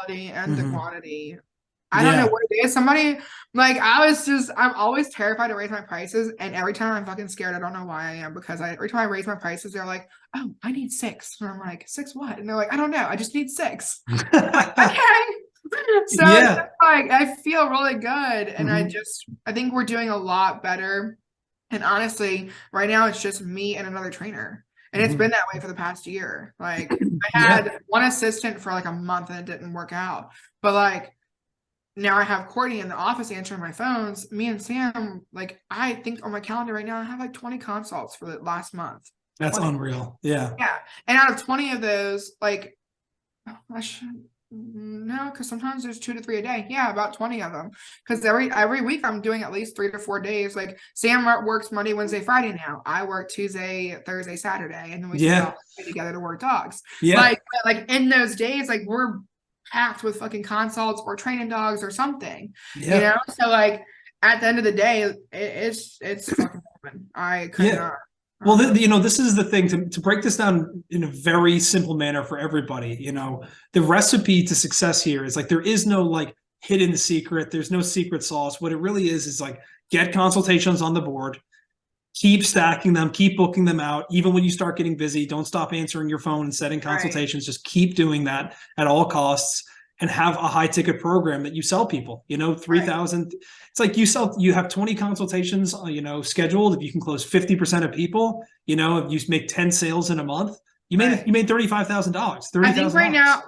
quality and the quantity. I don't know Yeah. what it is. Somebody like I'm always terrified to raise my prices, and every time I'm fucking scared. I don't know why I am because every time I raise my prices, they're like, "Oh, I need six," and I'm like, "Six what?" And they're like, "I don't know. I just need six." I'm like, okay. So it's Yeah. just like I feel really good, and Hmm. I think we're doing a lot better. And honestly, right now it's just me and another trainer. And it's been Hmm. that way for the past year. Like I Yeah. had one assistant for like a month and it didn't work out. But like now I have Courtney in the office answering my phones. Me and Sam, like I think on my calendar right now, I have like 20 consults for the last month. That's 20. unreal. Yeah. Yeah. And out of 20 of those, like I should no, because sometimes there's 2 to 3 a day. Yeah, about 20 of them. Because every week I'm doing at least 3 to 4 days. Like Sam works Monday, Wednesday, Friday now. I work Tuesday, Thursday, Saturday, and then we split Yeah. off together to work dogs. Yeah. Like in those days, like we're packed with fucking consults or training dogs or something, you Yeah. know. So like at the end of the day, it's fucking fun. I could Yeah. not. I Well, don't know. this is the thing to break this down in a very simple manner for everybody. The recipe to success here is like there is no like hidden secret. There's no secret sauce. What it really is like get consultations on the board, keep stacking them, keep booking them out. Even when you start getting busy, don't stop answering your phone and setting Right, consultations. Just keep doing that at all costs and have a high ticket program that you sell people. 3,000. It's like you have 20 consultations, scheduled. If you can close 50% of people, if you make 10 sales in a month, right. you made $35,000, I think right $30,000. now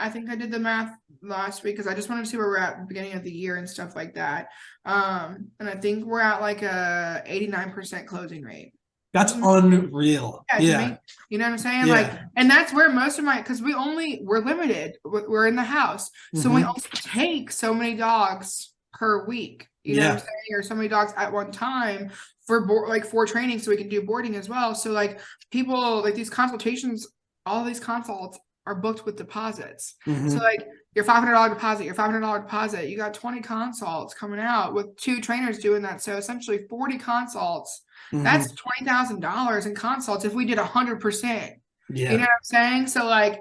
I think I did the math last week because I just wanted to see where we're at the beginning of the year and stuff like that. And I think we're at like a 89% closing rate. That's unreal. Yeah, to Yeah. me, you know what I'm saying? Like, Yeah. and that's where most of because we're limited. We're in the house. So we Hmm. only take so many dogs per week. You know what I'm Yeah. saying? Or so many dogs at one time for like for training so we can do boarding as well. So like people like these consultations, all these consults are booked with deposits. So Hmm. like your $500 deposit, your $500 deposit, you got 20 consults coming out with two trainers doing that. So essentially 40 consults, that's Hmm. $20,000 in consults if we did 100%. You know Yeah. what I'm saying? So like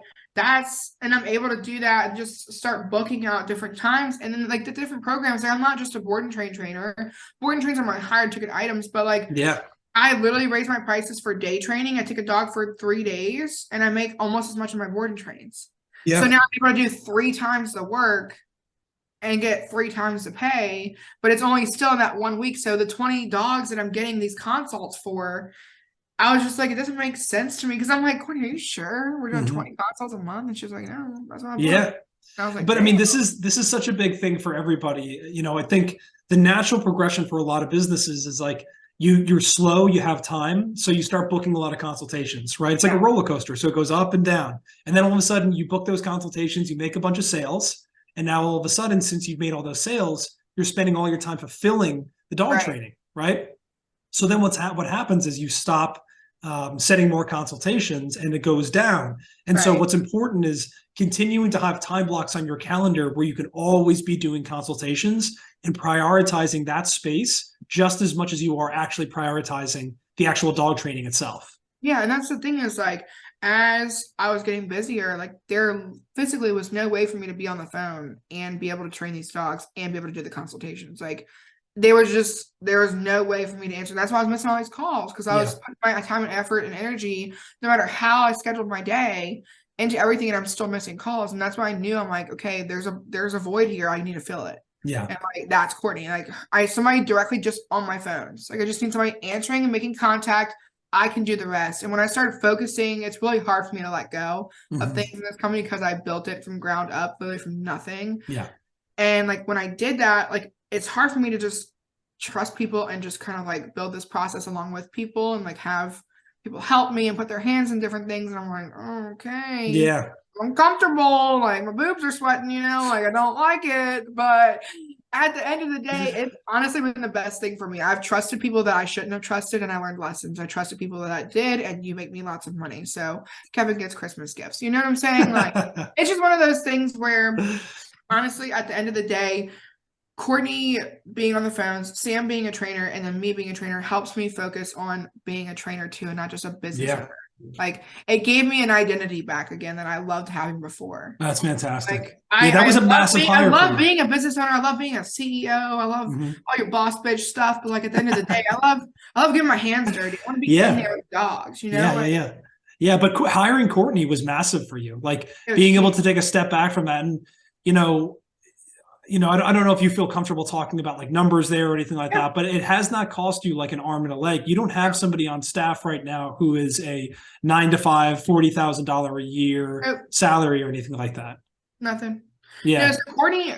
and I'm able to do that and just start booking out different times. And then like the different programs, like, I'm not just a board and train trainer. Board and trains are my higher ticket items, but like Yeah. I literally raise my prices for day training. I take a dog for 3 days and I make almost as much of my board and trains. So Yeah. now I'm able to do 3 times the work and get 3 times the pay, but it's only still in that 1 week. So the 20 dogs that I'm getting these consults for, I was just like, it doesn't make sense to me because I'm like, Courtney, are you sure we're doing Hmm. 20 consults a month? And she's like, no, that's what I book. Yeah. And I was like, But I mean, damn. this is such a big thing for everybody. I think the natural progression for a lot of businesses is like you're slow, you have time, so you start booking a lot of consultations, right? It's like a Yeah, roller coaster, so it goes up and down, and then all of a sudden you book those consultations, you make a bunch of sales, and now all of a sudden, since you've made all those sales, you're spending all your time fulfilling the dog right, training, right? So then what happens is you stop setting more consultations and it goes down. And so right. what's important is continuing to have time blocks on your calendar where you can always be doing consultations and prioritizing that space just as much as you are actually prioritizing the actual dog training itself. Yeah, and that's the thing is like as I was getting busier, like there physically was no way for me to be on the phone and be able to train these dogs and be able to do the consultations. Like there was no way for me to answer. That's why I was missing all these calls because I was Yeah. putting my time and effort and energy, no matter how I scheduled my day, into everything, and I'm still missing calls. And that's why I knew I'm like, okay, there's a void here. I need to fill it. Yeah. And like that's Courtney. Like I somebody directly just on my phones. Like I just need somebody answering and making contact. I can do the rest. And when I started focusing, it's really hard for me to let go of Mm-hmm. things in this company because I built it from ground up, literally from nothing. Yeah. And like when I did that, like it's hard for me to just trust people and just kind of like build this process along with people and like have people help me and put their hands in different things. And I'm like, oh, okay, Yeah. I'm comfortable. Like my boobs are sweating, like I don't like it. But at the end of the day, it's honestly been the best thing for me. I've trusted people that I shouldn't have trusted and I learned lessons. I trusted people that I did, and you make me lots of money. So Kevin gets Christmas gifts. You know what I'm saying? Like it's just one of those things where honestly, at the end of the day, Courtney being on the phones, Sam being a trainer, and then me being a trainer helps me focus on being a trainer too, and not just a business Yeah. owner. Like it gave me an identity back again that I loved having before. That's fantastic. Like Yeah, that was a love massive I hire for love you. being a business owner. I love being a CEO. I love Mhm. all your boss bitch stuff. But like at the end of the day, I love getting my hands dirty. I want to be in Yeah. there with dogs, you know? Yeah, yeah, Like yeah. Yeah, but hiring Courtney was massive for you. Like it was being able huge. to take a step back from that, and you know, I don't know if you feel comfortable talking about like numbers there or anything like Yeah. that, but it has not cost you like an arm and a leg. You don't have somebody on staff right now who is a 9 to 5, $40,000 a year Nope, salary or anything like that. nothing. No, Yeah. so Courtney